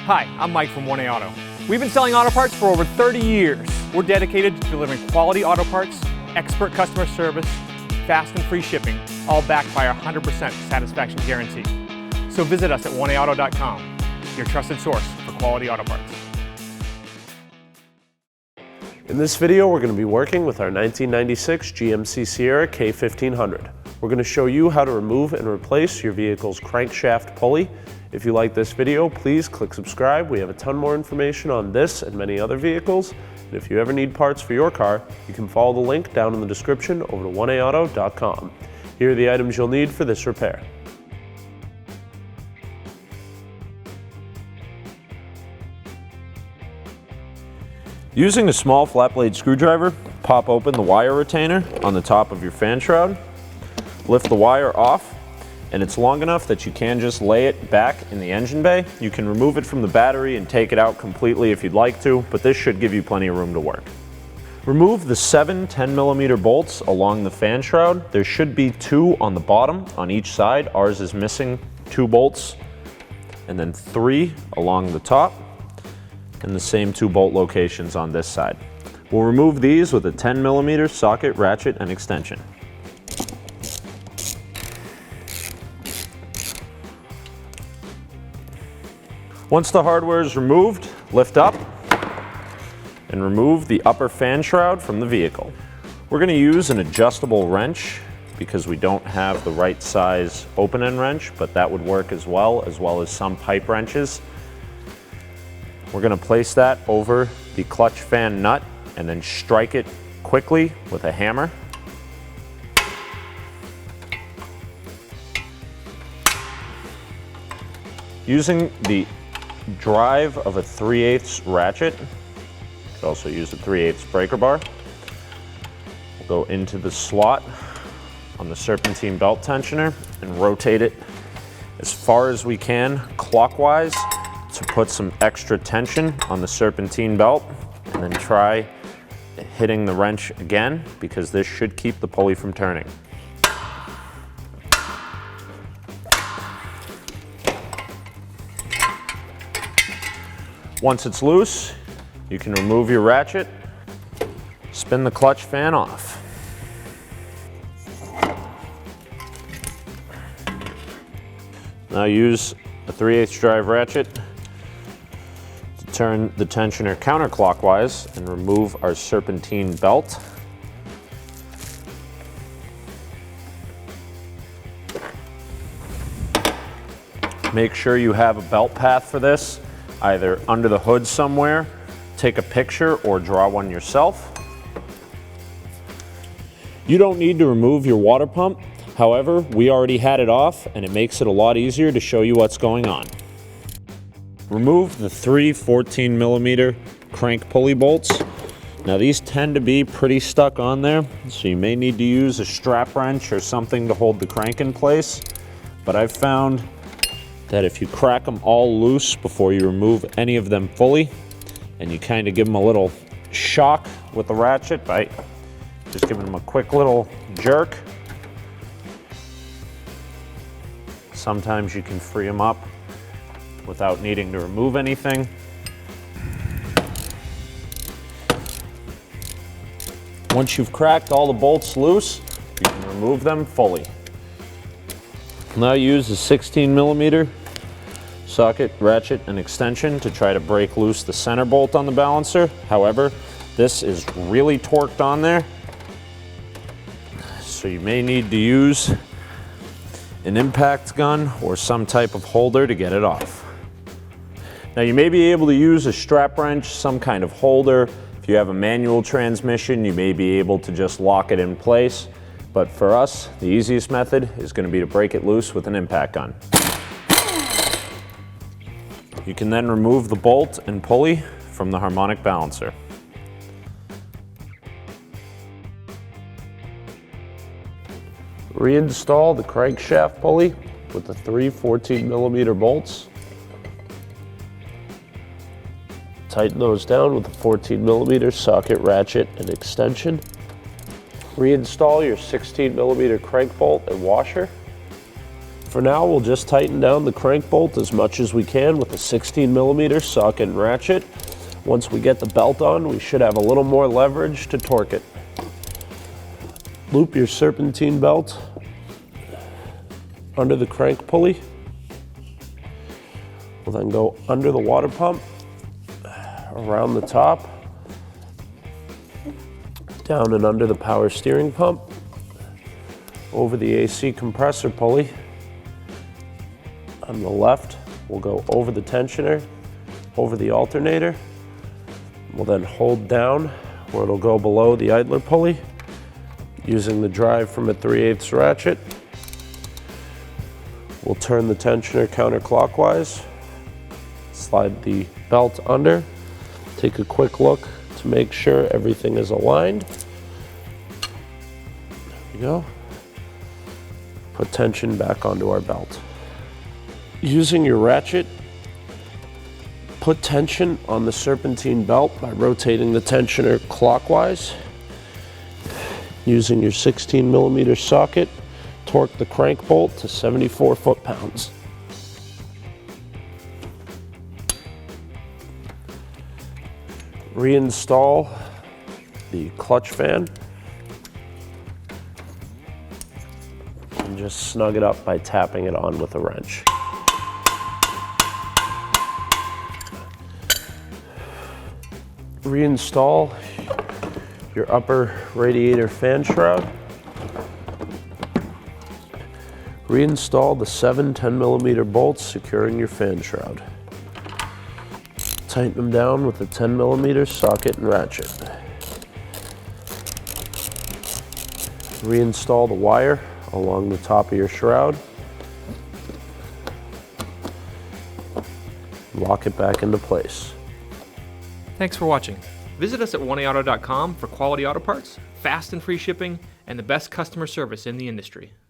Hi, I'm Mike from 1A Auto. We've been selling auto parts for over 30 years. We're dedicated to delivering quality auto parts, expert customer service, fast and free shipping, all backed by our 100% satisfaction guarantee. So visit us at 1aauto.com, your trusted source for quality auto parts. In this video, we're going to be working with our 1996 GMC Sierra K1500. We're going to show you how to remove and replace your vehicle's crankshaft pulley. If you like this video, please click subscribe. We have a ton more information on this and many other vehicles. And if you ever need parts for your car, you can follow the link down in the description over to 1aauto.com. Here are the items you'll need for this repair. Using a small flat blade screwdriver, pop open the wire retainer on the top of your fan shroud, lift the wire off, and it's long enough that you can just lay it back in the engine bay. You can remove it from the battery and take it out completely if you'd like to, but this should give you plenty of room to work. Remove the 7 10mm bolts along the fan shroud. There should be 2 on the bottom on each side. Ours is missing 2 bolts, and then 3 along the top, and the same 2 bolt locations on this side. We'll remove these with a 10mm socket, ratchet, and extension. Once the hardware is removed, lift up and remove the upper fan shroud from the vehicle. We're going to use an adjustable wrench because we don't have the right size open-end wrench, but that would work as well as some pipe wrenches. We're going to place that over the clutch fan nut and then strike it quickly with a hammer. Using the drive of a 3/8 ratchet, you could also use a 3/8 breaker bar. We'll go into the slot on the serpentine belt tensioner and rotate it as far as we can clockwise to put some extra tension on the serpentine belt, and then try hitting the wrench again because this should keep the pulley from turning. Once it's loose, you can remove your ratchet, spin the clutch fan off. Now use a 3/8 drive ratchet to turn the tensioner counterclockwise and remove our serpentine belt. Make sure you have a belt path for this, either under the hood somewhere, take a picture, or draw one yourself. You don't need to remove your water pump. However, we already had it off and it makes it a lot easier to show you what's going on. Remove the 3 14mm crank pulley bolts. Now these tend to be pretty stuck on there, so you may need to use a strap wrench or something to hold the crank in place, but I've found that if you crack them all loose before you remove any of them fully, and you kind of give them a little shock with the ratchet by just giving them a quick little jerk, sometimes you can free them up without needing to remove anything. Once you've cracked all the bolts loose, you can remove them fully. Now use a 16mm socket, ratchet, and extension to try to break loose the center bolt on the balancer. However, this is really torqued on there, so you may need to use an impact gun or some type of holder to get it off. Now you may be able to use a strap wrench, some kind of holder. If you have a manual transmission, you may be able to just lock it in place. But for us, the easiest method is going to be to break it loose with an impact gun. You can then remove the bolt and pulley from the harmonic balancer. Reinstall the crankshaft pulley with the 3 14mm bolts. Tighten those down with a 14mm socket, ratchet, and extension. Reinstall your 16mm crank bolt and washer. For now, we'll just tighten down the crank bolt as much as we can with a 16mm socket and ratchet. Once we get the belt on, we should have a little more leverage to torque it. Loop your serpentine belt under the crank pulley. We'll then go under the water pump, around the top, down and under the power steering pump, over the AC compressor pulley. On the left, we'll go over the tensioner, over the alternator. We'll then hold down where it'll go below the idler pulley, using the drive from a 3/8 ratchet. We'll turn the tensioner counterclockwise, slide the belt under, take a quick look to make sure everything is aligned. There we go. Put tension back onto our belt. Using your ratchet, put tension on the serpentine belt by rotating the tensioner clockwise. Using your 16mm socket, torque the crank bolt to 74 foot-pounds. Reinstall the clutch fan and just snug it up by tapping it on with a wrench. Reinstall your upper radiator fan shroud. Reinstall the 7 10mm bolts securing your fan shroud. Tighten them down with a 10mm socket and ratchet. Reinstall the wire along the top of your shroud. Lock it back into place. Thanks for watching. Visit us at oneauto.com for quality auto parts, fast and free shipping, and the best customer service in the industry.